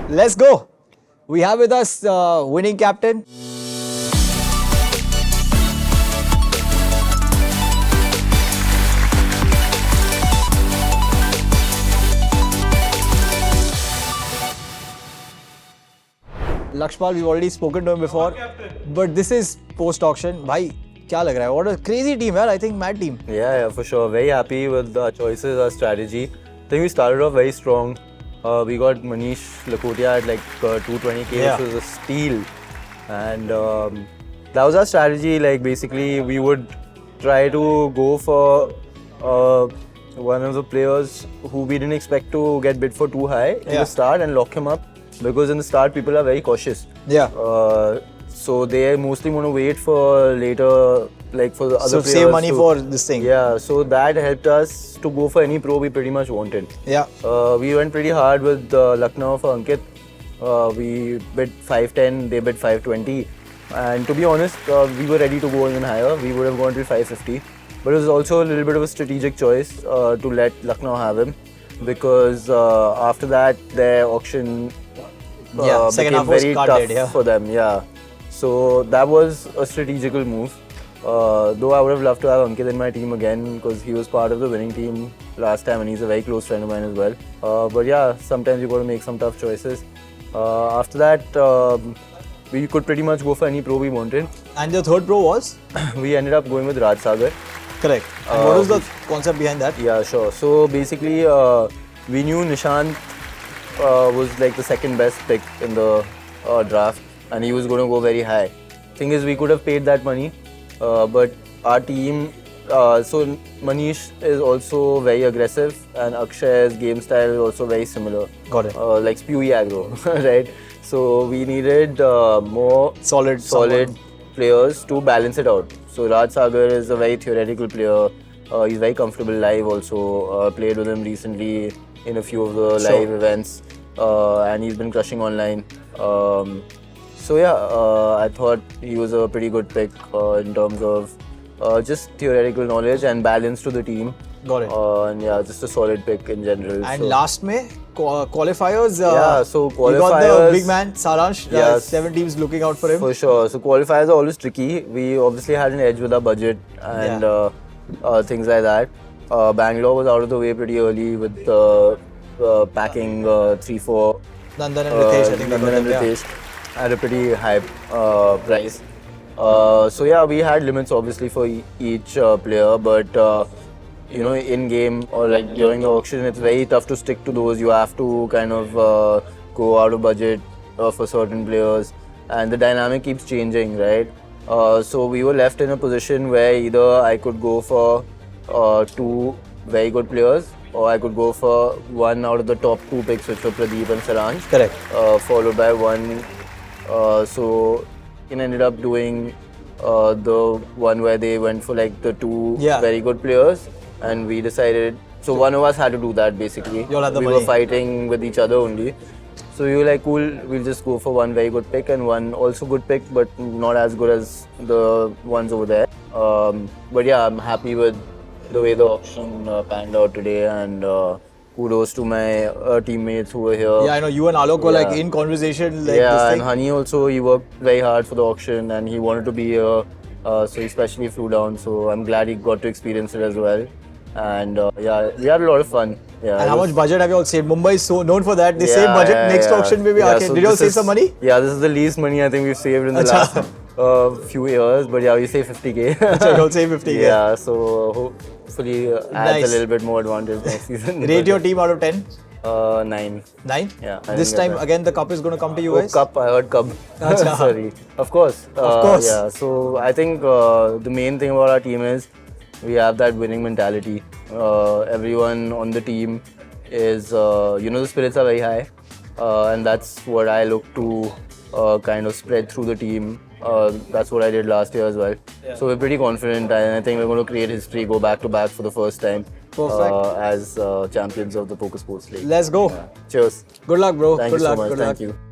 Let's go. We have with us winning captain. Lakshpal, we've already spoken to him before, but this is post-auction. Bhai, क्या लग रहा है? What a crazy team, यार. I think mad team. Yeah, for sure. Very happy with the choices, our strategy. I think we started off very strong. We got Manish Lakotia at like 220k, which was a steal. And that was our strategy. Like basically, we would try to go for one of the players who we didn't expect to get bid for too high in the start and lock him up. Because in the start, people are very cautious. Yeah. So they mostly want to wait for later, like for the other players. So save money for this thing. Yeah, so that helped us to go for any pro we pretty much wanted. Yeah. We went pretty hard with Lucknow for Ankit. We bid 510, they bid 520. And to be honest, we were ready to go even higher. We would have gone to 550. But it was also a little bit of a strategic choice to let Lucknow have him. Because after that, their auction second became half was very carded, tough for them. Yeah. So that was a strategical move. Though I would have loved to have Ankit in my team again because he was part of the winning team last time and he's a very close friend of mine as well. But yeah, sometimes you got to make some tough choices. After that, we could pretty much go for any pro we wanted. And the third pro was? We ended up going with Raj Sagar. Correct. And what was the concept behind that? Yeah, sure. So basically, we knew Nishant was like the second best pick in the draft and he was going to go very high. Thing is, we could have paid that money, but our team, so Manish is also very aggressive and Akshay's game style is also very similar. Got it. Like spewy aggro, right? So we needed more solid players to balance it out. So Raj Sagar is a very theoretical player. He's very comfortable live also. Played with him recently in a few of the live events. And he's been crushing online. So yeah, I thought he was a pretty good pick in terms of just theoretical knowledge and balance to the team. Got it. And yeah, just a solid pick in general. And last May, qualifiers. Yeah, so qualifiers. You got the big man, Saransh. Yes. 7 teams looking out for him. For sure. So qualifiers are always tricky. We obviously had an edge with our budget and things like that. Bangalore was out of the way pretty early with packing 3-4. Nandan and Ritesh, I think. Nandan and Ritesh at a pretty high price. So yeah, we had limits obviously for each player, but you know, in game or like during the auction, it's very tough to stick to those. You have to kind of go out of budget for certain players, and the dynamic keeps changing, right? So we were left in a position where either I could go for 2 very good players, or I could go for one out of the top 2 picks, which were Pradeep and Saransh. Correct. Followed by one. So it ended up doing the one where they went for like the 2 very good players, and we decided. So one of us had to do that basically. You all had the we money. were fighting with each other only. So we were like, cool, we'll just go for one very good pick and one also good pick, but not as good as the ones over there. But yeah, I'm happy with the way the auction panned out today, and kudos to my teammates who were here. Yeah, I know you and Alok were like in conversation. Like yeah, this thing. and Honey also, he worked very hard for the auction and he wanted to be here. So he especially flew down. So I'm glad he got to experience it as well. And yeah, we had a lot of fun. Yeah, and how much budget have you all saved? Mumbai is so known for that. They save budget. Next auction, maybe. So did you all save some money? Yeah, this is the least money I think we've saved in the last few years. But yeah, we saved 50k. So you all saved 50k. Yeah, so hopefully adds a little bit more advantage next season. Rate your team out of 10. 9. 9? Yeah. This time again the cup is going to come to you guys? Cup, I heard cup. Sorry. Of course. Of course. Yeah. So I think the main thing about our team is we have that winning mentality. Everyone on the team is, the spirits are very high. And that's what I look to kind of spread through the team. That's what I did last year as well. Yeah. So we're pretty confident, and I think we're going to create history, go back to back for the first time as champions of the Poker Sports League. Let's go. Yeah. Cheers. Good luck, bro. Thank Good you luck. so much. Good Thank luck. you.